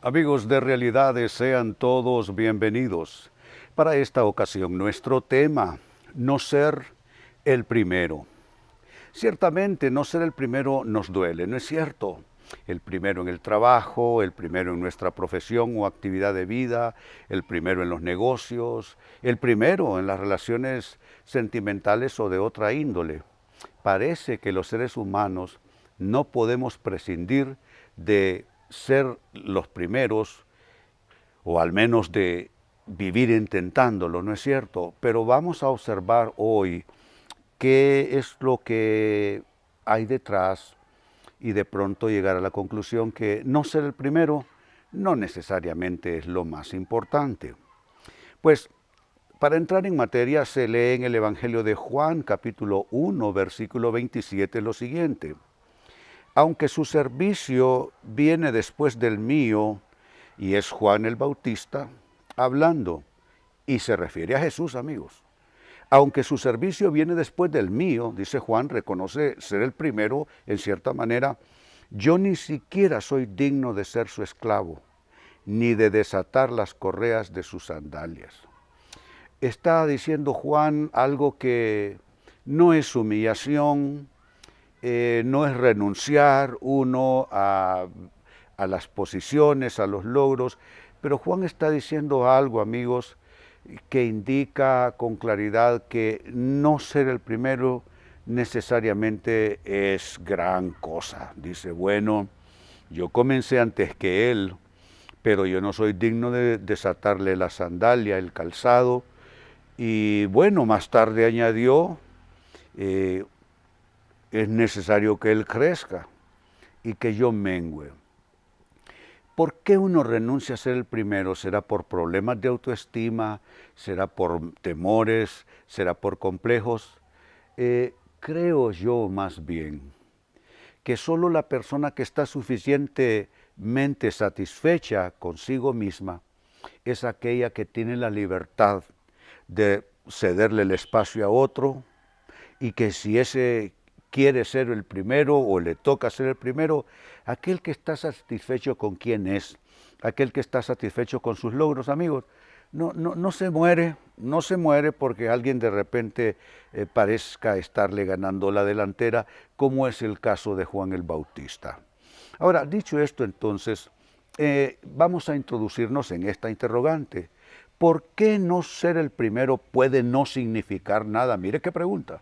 Amigos de Realidades, sean todos bienvenidos. Para esta ocasión, nuestro tema, no ser el primero. Ciertamente, no ser el primero nos duele, ¿no es cierto? El primero en el trabajo, el primero en nuestra profesión o actividad de vida, el primero en los negocios, el primero en las relaciones sentimentales o de otra índole. Parece que los seres humanos no podemos prescindir de ser los primeros, o al menos de vivir intentándolo, ¿no es cierto? Pero vamos a observar hoy qué es lo que hay detrás y de pronto llegar a la conclusión que no ser el primero no necesariamente es lo más importante. Pues para entrar en materia se lee en el Evangelio de Juan, capítulo 1, versículo 27, lo siguiente: aunque su servicio viene después del mío, y es Juan el Bautista hablando, y se refiere a Jesús, amigos. Aunque su servicio viene después del mío, dice Juan, reconoce ser el primero en cierta manera, yo ni siquiera soy digno de ser su esclavo, ni de desatar las correas de sus sandalias. Está diciendo Juan algo que no es humillación, no es renunciar uno a las posiciones, a los logros, pero Juan está diciendo algo, amigos, que indica con claridad que no ser el primero necesariamente es gran cosa. Dice, bueno, yo comencé antes que él, pero yo no soy digno de desatarle la sandalia, el calzado, y bueno, más tarde añadió, es necesario que él crezca y que yo mengüe. ¿Por qué uno renuncia a ser el primero? ¿Será por problemas de autoestima? ¿Será por temores? ¿Será por complejos? Creo yo más bien que solo la persona que está suficientemente satisfecha consigo misma es aquella que tiene la libertad de cederle el espacio a otro, y que si ese quiere ser el primero o le toca ser el primero, aquel que está satisfecho con quién es, aquel que está satisfecho con sus logros, amigos, no se muere, no se muere porque alguien de repente parezca estarle ganando la delantera, como es el caso de Juan el Bautista. Ahora, dicho esto entonces, vamos a introducirnos en esta interrogante. ¿Por qué no ser el primero puede no significar nada? Mire qué pregunta.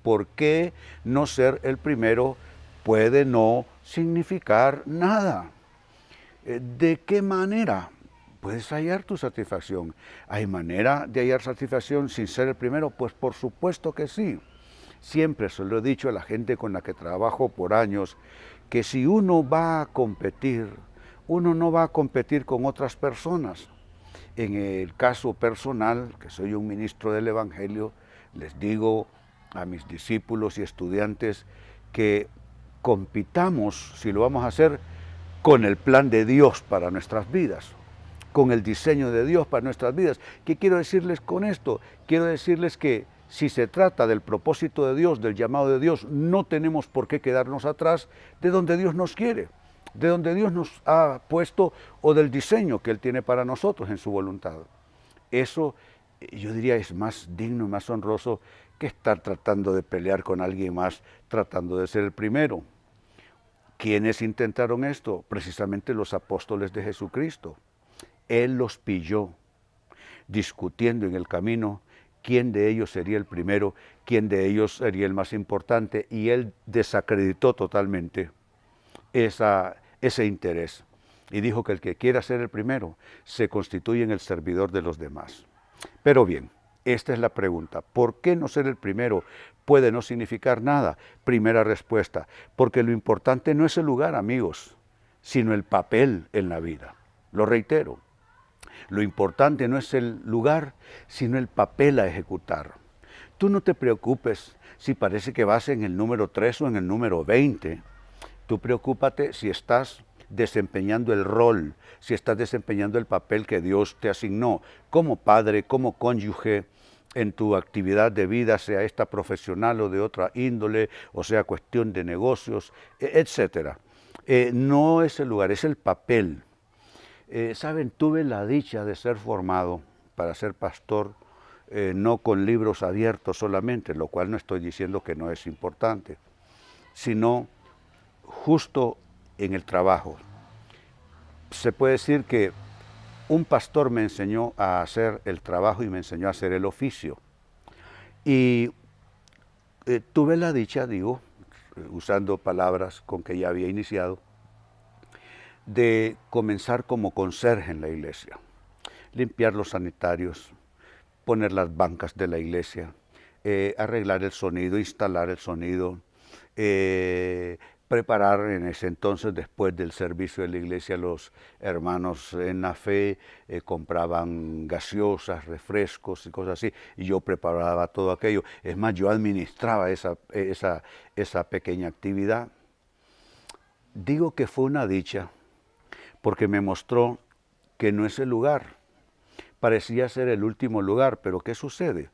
¿Por qué no ser el primero puede no significar nada? ¿De qué manera puedes hallar tu satisfacción? ¿Hay manera de hallar satisfacción sin ser el primero? Pues por supuesto que sí. Siempre se lo he dicho a la gente con la que trabajo por años, que si uno va a competir, uno no va a competir con otras personas. En el caso personal, que soy un ministro del Evangelio, les digo a mis discípulos y estudiantes que compitamos, si lo vamos a hacer, con el plan de Dios para nuestras vidas, con el diseño de Dios para nuestras vidas. ¿Qué quiero decirles con esto? Quiero decirles que si se trata del propósito de Dios, del llamado de Dios, no tenemos por qué quedarnos atrás de donde Dios nos quiere, de donde Dios nos ha puesto o del diseño que Él tiene para nosotros en su voluntad. Eso, yo diría, es más digno y más honroso que estar tratando de pelear con alguien más, tratando de ser el primero. ¿Quiénes intentaron esto? Precisamente los apóstoles de Jesucristo. Él los pilló, discutiendo en el camino quién de ellos sería el primero, quién de ellos sería el más importante, y Él desacreditó totalmente ese interés. Y dijo que el que quiera ser el primero se constituye en el servidor de los demás. Pero bien, esta es la pregunta. ¿Por qué no ser el primero puede no significar nada? Primera respuesta, porque lo importante no es el lugar, amigos, sino el papel en la vida. Lo reitero, lo importante no es el lugar, sino el papel a ejecutar. Tú no te preocupes si parece que vas en el número 3 o en el número 20. Tú preocúpate si estás desempeñando el rol, si estás desempeñando el papel que Dios te asignó, como padre, como cónyuge, en tu actividad de vida, sea esta profesional o de otra índole, o sea cuestión de negocios, etc. No es el lugar, es el papel. Saben, tuve la dicha de ser formado para ser pastor, no con libros abiertos solamente, lo cual no estoy diciendo que no es importante, sino justo en el trabajo. Se puede decir que un pastor me enseñó a hacer el trabajo y me enseñó a hacer el oficio. Y tuve la dicha, digo, usando palabras con que ya había iniciado, de comenzar como conserje en la iglesia, limpiar los sanitarios, poner las bancas de la iglesia, arreglar el sonido, instalar el sonido, preparar en ese entonces, después del servicio de la iglesia, los hermanos en la fe compraban gaseosas, refrescos y cosas así, y yo preparaba todo aquello. Es más, yo administraba esa pequeña actividad. Digo que fue una dicha, porque me mostró que no es el lugar. Parecía ser el último lugar, pero ¿qué sucede?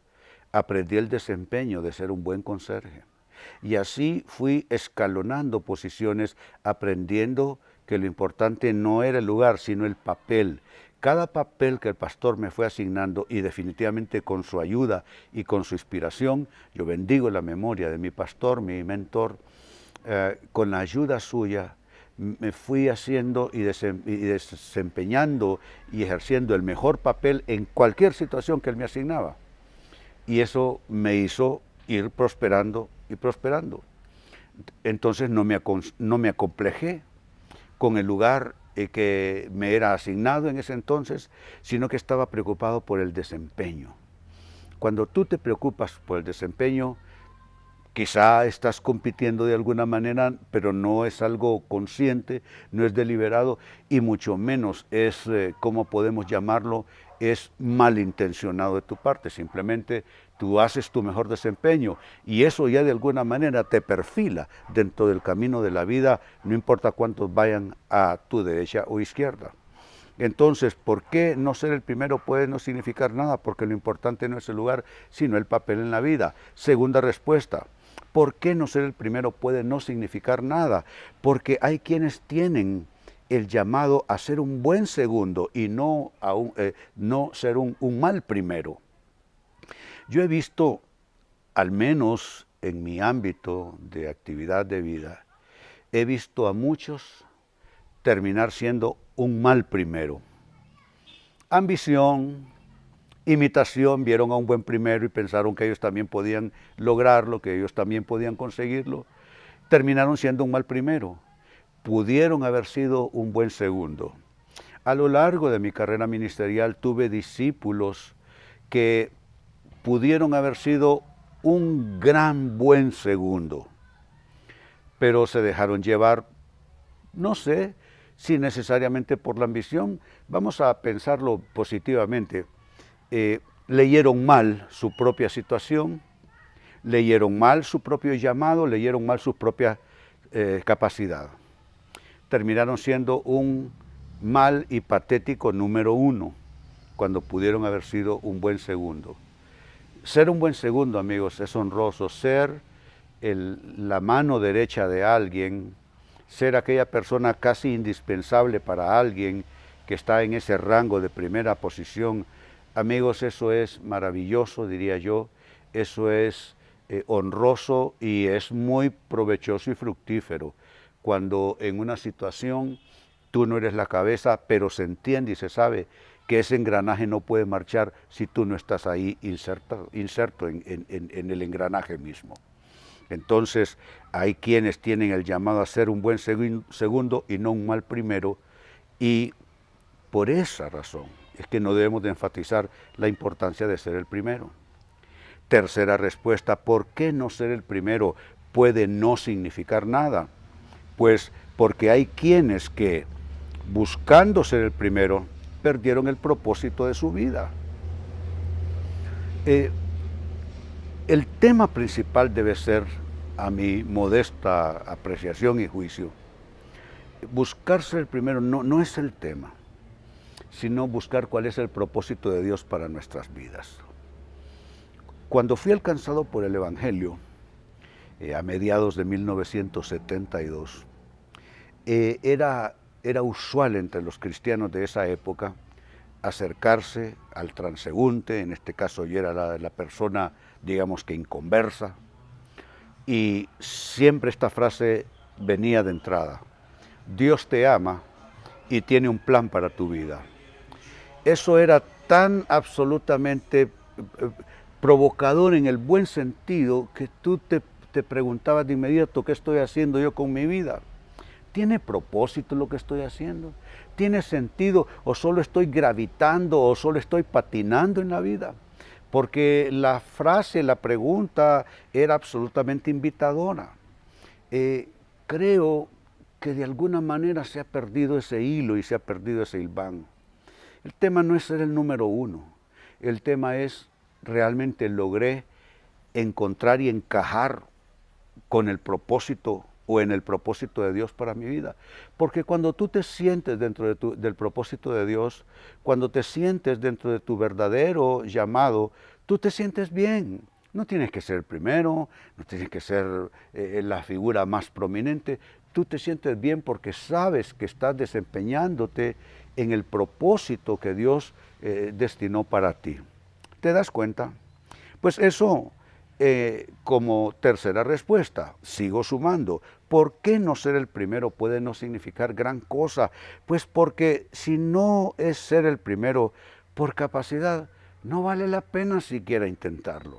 Aprendí el desempeño de ser un buen conserje. Y así fui escalonando posiciones, aprendiendo que lo importante no era el lugar, sino el papel. Cada papel que el pastor me fue asignando, y definitivamente con su ayuda y con su inspiración, yo bendigo la memoria de mi pastor, mi mentor, con la ayuda suya, me fui haciendo y desempeñando y ejerciendo el mejor papel en cualquier situación que él me asignaba. Y eso me hizo ir prosperando y prosperando. Entonces no me acomplejé con el lugar que me era asignado en ese entonces, sino que estaba preocupado por el desempeño. Cuando tú te preocupas por el desempeño, quizá estás compitiendo de alguna manera, pero no es algo consciente, no es deliberado y mucho menos es, ¿cómo podemos llamarlo? Es malintencionado de tu parte. Simplemente tú haces tu mejor desempeño y eso ya de alguna manera te perfila dentro del camino de la vida, no importa cuántos vayan a tu derecha o izquierda. Entonces, ¿por qué no ser el primero puede no significar nada? Porque lo importante no es el lugar, sino el papel en la vida. Segunda respuesta. ¿Por qué no ser el primero puede no significar nada? Porque hay quienes tienen el llamado a ser un buen segundo y no ser un mal primero. Yo he visto, al menos en mi ámbito de actividad de vida, he visto a muchos terminar siendo un mal primero. Ambición, imitación, vieron a un buen primero y pensaron que ellos también podían lograrlo, que ellos también podían conseguirlo. Terminaron siendo un mal primero. Pudieron haber sido un buen segundo. A lo largo de mi carrera ministerial tuve discípulos que pudieron haber sido un gran buen segundo, pero se dejaron llevar, no sé si necesariamente por la ambición, vamos a pensarlo positivamente, leyeron mal su propia situación, leyeron mal su propio llamado, leyeron mal su propia capacidad. Terminaron siendo un mal y patético número uno, cuando pudieron haber sido un buen segundo. Ser un buen segundo, amigos, es honroso. Ser la mano derecha de alguien, ser aquella persona casi indispensable para alguien que está en ese rango de primera posición, amigos, eso es maravilloso, diría yo, eso es honroso y es muy provechoso y fructífero. Cuando en una situación tú no eres la cabeza, pero se entiende y se sabe que ese engranaje no puede marchar si tú no estás ahí inserto en el engranaje mismo. Entonces, hay quienes tienen el llamado a ser un buen segundo y no un mal primero, y por esa razón es que no debemos de enfatizar la importancia de ser el primero. Tercera respuesta, ¿por qué no ser el primero puede no significar nada? Pues porque hay quienes que, buscando ser el primero, perdieron el propósito de su vida. El tema principal debe ser, a mi modesta apreciación y juicio, buscar ser el primero no es el tema, sino buscar cuál es el propósito de Dios para nuestras vidas. Cuando fui alcanzado por el Evangelio, a mediados de 1972, era era usual entre los cristianos de esa época acercarse al transeúnte, en este caso yo era la persona, digamos que inconversa, y siempre esta frase venía de entrada: Dios te ama y tiene un plan para tu vida. Eso era tan absolutamente provocador en el buen sentido que tú te preguntabas de inmediato: ¿qué estoy haciendo yo con mi vida? ¿Tiene propósito lo que estoy haciendo? ¿Tiene sentido o solo estoy gravitando o solo estoy patinando en la vida? Porque la frase, la pregunta era absolutamente invitadora. Creo que de alguna manera se ha perdido ese hilo y se ha perdido ese hilván. El tema no es ser el número uno, el tema es realmente logré encontrar y encajar con el propósito o en el propósito de Dios para mi vida. Porque cuando tú te sientes dentro del propósito de Dios, cuando te sientes dentro de tu verdadero llamado, tú te sientes bien. No tienes que ser el primero, no tienes que ser la figura más prominente. Tú te sientes bien porque sabes que estás desempeñándote en el propósito que Dios destinó para ti. ¿Te das cuenta? Pues eso, como tercera respuesta, sigo sumando. ¿Por qué no ser el primero puede no significar gran cosa? Pues porque si no es ser el primero por capacidad, no vale la pena siquiera intentarlo.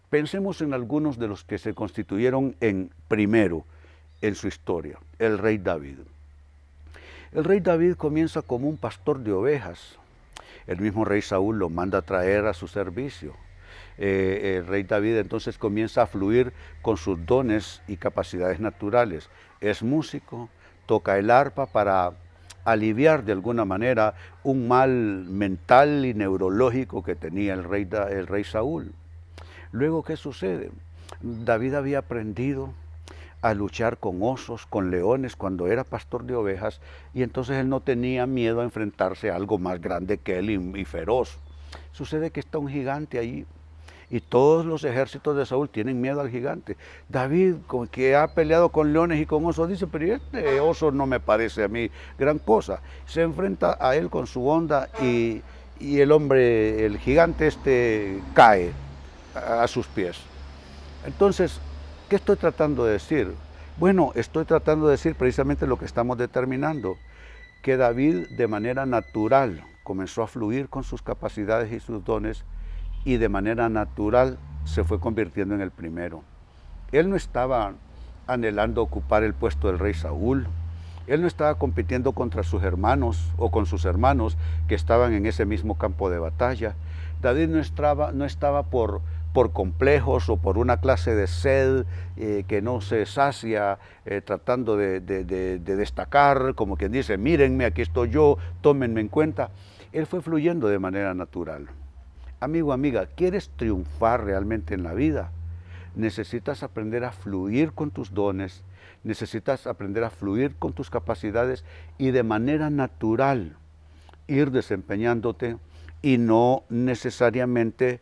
Pensemos en algunos de los que se constituyeron en primero en su historia. El rey David. El rey David comienza como un pastor de ovejas. El mismo rey Saúl lo manda a traer a su servicio. El rey David entonces comienza a fluir con sus dones y capacidades naturales. Es músico, toca el arpa para aliviar de alguna manera un mal mental y neurológico que tenía el rey Saúl. Luego, ¿qué sucede? David había aprendido a luchar con osos, con leones, cuando era pastor de ovejas, y entonces él no tenía miedo a enfrentarse a algo más grande que él y feroz. Sucede que está un gigante ahí, y todos los ejércitos de Saúl tienen miedo al gigante. David, que ha peleado con leones y con osos, dice: pero este oso no me parece a mí gran cosa. Se enfrenta a él con su onda y el hombre, el gigante cae a sus pies. Entonces, ¿qué estoy tratando de decir? Bueno, estoy tratando de decir precisamente lo que estamos determinando, que David de manera natural comenzó a fluir con sus capacidades y sus dones y de manera natural se fue convirtiendo en el primero. Él no estaba anhelando ocupar el puesto del rey Saúl, él no estaba compitiendo contra sus hermanos o con sus hermanos que estaban en ese mismo campo de batalla. David no estaba por complejos o por una clase de sed que no se sacia tratando de destacar, como quien dice: mírenme, aquí estoy yo, tómenme en cuenta. Él fue fluyendo de manera natural. Amigo, amiga, ¿quieres triunfar realmente en la vida? Necesitas aprender a fluir con tus dones, necesitas aprender a fluir con tus capacidades y de manera natural ir desempeñándote y no necesariamente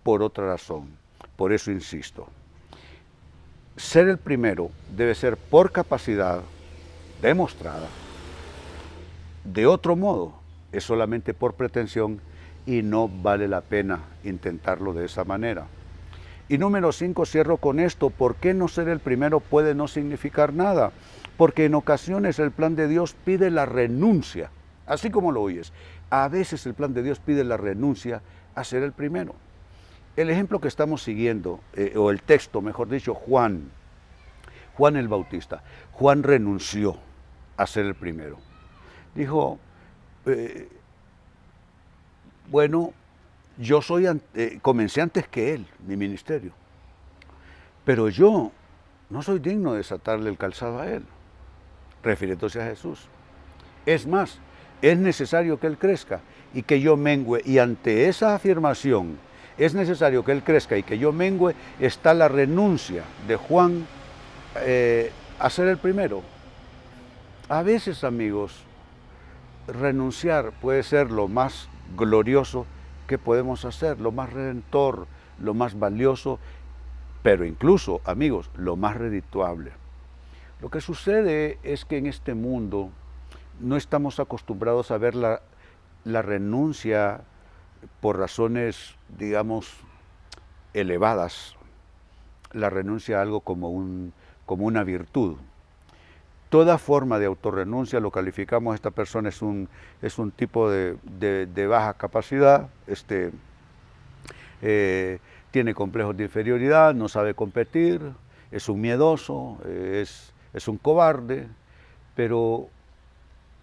por otra razón. Por eso insisto, ser el primero debe ser por capacidad demostrada. De otro modo, es solamente por pretensión y no vale la pena intentarlo de esa manera. Y número 5, cierro con esto: ¿por qué no ser el primero puede no significar nada? Porque en ocasiones el plan de Dios pide la renuncia, así como lo oyes. A veces el plan de Dios pide la renuncia a ser el primero. El ejemplo que estamos siguiendo, o el texto, mejor dicho, Juan el Bautista. Juan renunció a ser el primero. Dijo: bueno, yo comencé antes que él, mi ministerio, pero yo no soy digno de desatarle el calzado a él, refiriéndose a Jesús. Es más, es necesario que él crezca y que yo mengüe, y ante esa afirmación, es necesario que él crezca y que yo mengüe, está la renuncia de Juan a ser el primero. A veces, amigos, renunciar puede ser lo más glorioso que podemos hacer, lo más redentor, lo más valioso, pero incluso, amigos, lo más redituable. Lo que sucede es que en este mundo no estamos acostumbrados a ver la renuncia por razones, digamos, elevadas, la renuncia a algo como una virtud. Toda forma de autorrenuncia lo calificamos, esta persona es un tipo de baja capacidad, tiene complejos de inferioridad, no sabe competir, es un miedoso, es un cobarde, pero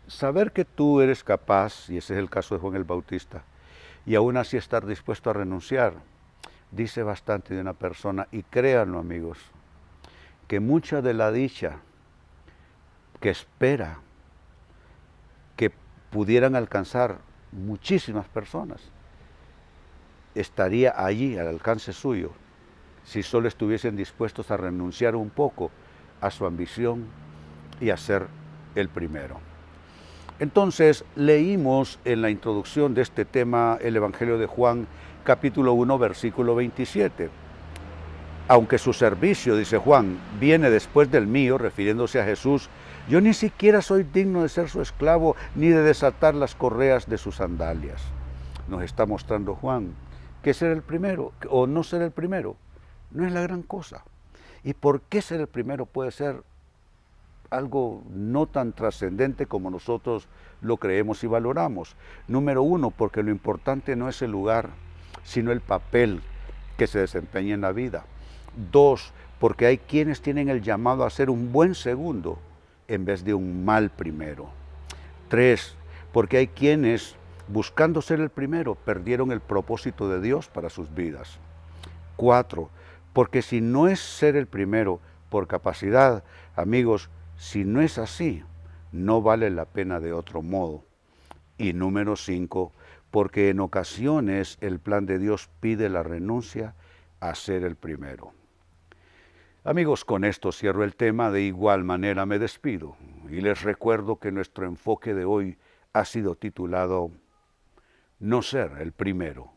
saber que tú eres capaz, y ese es el caso de Juan el Bautista, y aún así estar dispuesto a renunciar, dice bastante de una persona, y créanlo amigos, que mucha de la dicha que espera que pudieran alcanzar muchísimas personas, estaría allí al alcance suyo, si solo estuviesen dispuestos a renunciar un poco a su ambición y a ser el primero. Entonces leímos en la introducción de este tema el Evangelio de Juan, capítulo 1, versículo 27. Aunque su servicio, dice Juan, viene después del mío, refiriéndose a Jesús, yo ni siquiera soy digno de ser su esclavo, ni de desatar las correas de sus sandalias. Nos está mostrando Juan que ser el primero o no ser el primero no es la gran cosa. ¿Y por qué ser el primero puede ser algo no tan trascendente como nosotros lo creemos y valoramos? Número uno, porque lo importante no es el lugar, sino el papel que se desempeña en la vida. Dos, porque hay quienes tienen el llamado a ser un buen segundo en vez de un mal primero. Tres, porque hay quienes, buscando ser el primero, perdieron el propósito de Dios para sus vidas. Cuatro, porque si no es ser el primero por capacidad, amigos, si no es así, no vale la pena de otro modo. Y número 5, porque en ocasiones el plan de Dios pide la renuncia a ser el primero. Amigos, con esto cierro el tema, de igual manera me despido y les recuerdo que nuestro enfoque de hoy ha sido titulado No ser el primero.